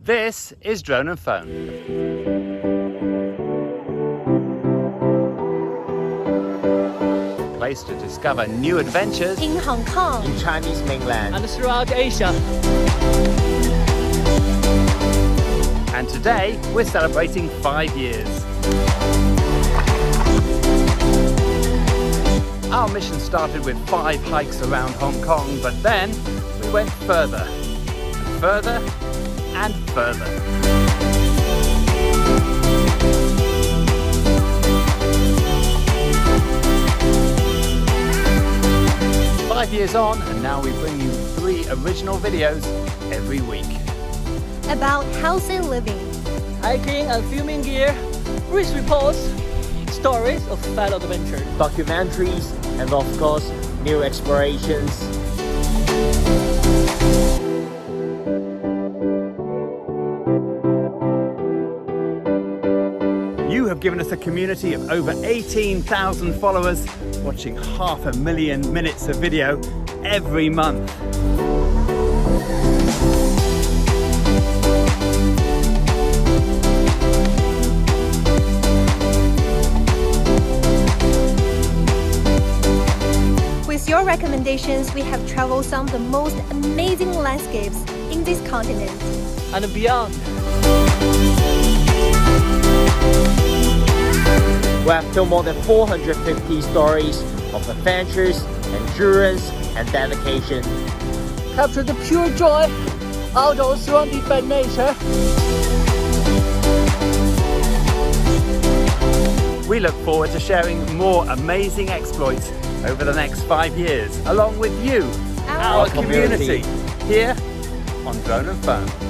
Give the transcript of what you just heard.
This is Drone and Phone. Place to discover new adventures in Hong Kong, in Chinese mainland, and throughout Asia. And today we're celebrating 5 years. Our mission started with 5 hikes around Hong Kong, but then we went further, and further, and further. Five years on, and now we bring you 3 original videos every week. about healthy living, Hiking and filming gear, risk reports, stories of fellow adventure. documentaries, and of course, new explorations. You have given us a community of over 18,000 followers, watching 500,000 minutes of video every month. with your recommendations, we have traveled some of the most amazing landscapes in this continent. And beyond. We have filmed more than 450 stories of adventures, endurance, and dedication. Capture the pure joy outdoors surrounded by nature. We look forward to sharing more amazing exploits over the next 5 years, along with you, Our our community, here on Drone and Phone.